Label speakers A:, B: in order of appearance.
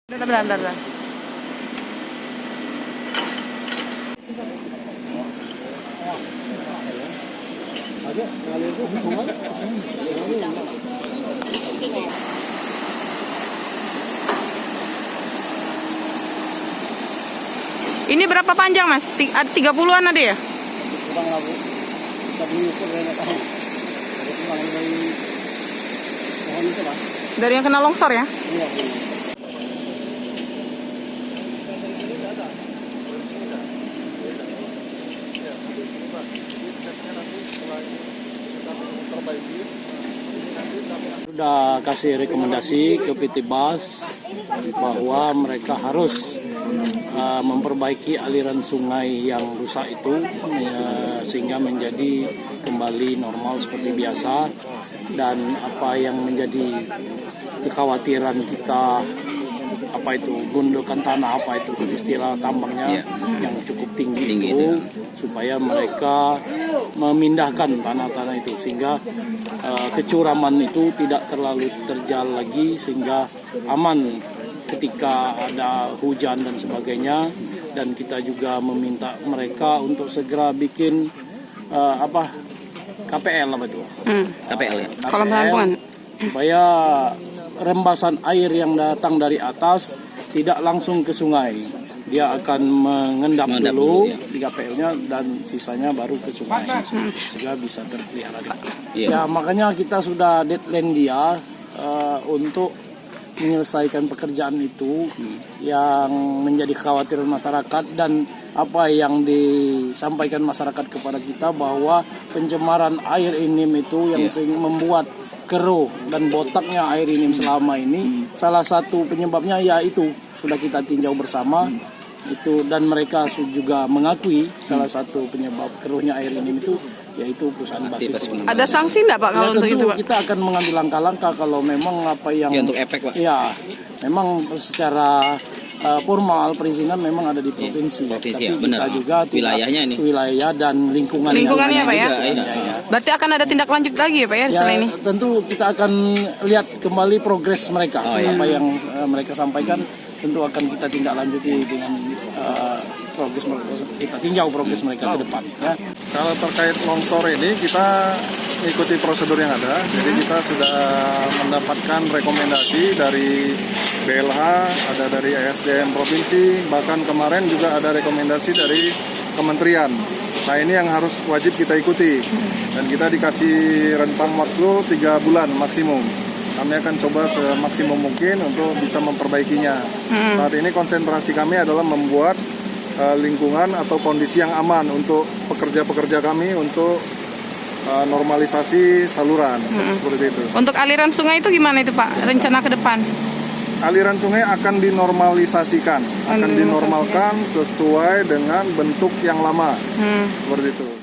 A: Bentar. Ini berapa panjang, Mas? 30-an ada ya? Dari yang kena longsor ya?
B: Sudah kasih rekomendasi ke PT BAS bahwa mereka harus memperbaiki aliran sungai yang rusak itu sehingga menjadi kembali normal seperti biasa, dan apa yang menjadi kekhawatiran kita, apa itu gundukan tanah, apa itu istilah tambangnya yang cukup tinggi itu, supaya mereka memindahkan tanah-tanah itu sehingga kecuraman itu tidak terlalu terjal lagi, sehingga aman ketika ada hujan dan sebagainya. Dan kita juga meminta mereka untuk segera bikin KPL apa itu?
A: KPL ya. Kolam penampungan.
B: Supaya rembasan air yang datang dari atas tidak langsung ke sungai. Dia akan mengendap dulu di KPL-nya dan sisanya baru ke sungai. Sehingga bisa terpelihara. Ya, makanya kita sudah deadline dia untuk menyelesaikan pekerjaan itu yang menjadi kekhawatiran masyarakat, dan apa yang disampaikan masyarakat kepada kita bahwa pencemaran air inim itu yang membuat keruh dan botaknya air inim selama ini, salah satu penyebabnya yaitu sudah kita tinjau bersama itu, dan mereka juga mengakui salah satu penyebab keruhnya air inim itu yaitu perusahaan BAS itu.
A: Ada sanksi enggak, Pak, kalau untuk itu, Pak?
B: Kita akan mengambil langkah-langkah kalau memang apa yang
C: untuk efek, Pak.
B: Ya, memang secara formal perizinan memang ada di provinsi. Tapi
C: benar.
B: kita juga
C: Wilayahnya ini.
B: Wilayah dan lingkungannya
A: Pak ya?
B: Ya.
A: Berarti akan ada tindak lanjut lagi ya, Pak ya, setelah ini?
B: Tentu kita akan lihat kembali progres mereka. Apa yang mereka sampaikan tentu akan kita tindak lanjuti dengan progres mereka, kita tinjau progres mereka ke depan. Ya.
D: Kalau terkait longsor ini kita ikuti prosedur yang ada. Jadi kita sudah mendapatkan rekomendasi dari BLH, ada dari ESDM provinsi, bahkan kemarin juga ada rekomendasi dari kementerian. Nah, ini yang harus wajib kita ikuti, dan kita dikasih rentang waktu 3 bulan maksimum. Kami akan coba semaksimum mungkin untuk bisa memperbaikinya. Saat ini konsentrasi kami adalah membuat lingkungan atau kondisi yang aman untuk pekerja-pekerja kami untuk normalisasi saluran, seperti itu.
A: Untuk aliran sungai itu gimana itu, Pak? Rencana ke depan?
D: Aliran sungai akan dinormalisasikan, akan dinormalkan sesuai dengan bentuk yang lama, seperti itu.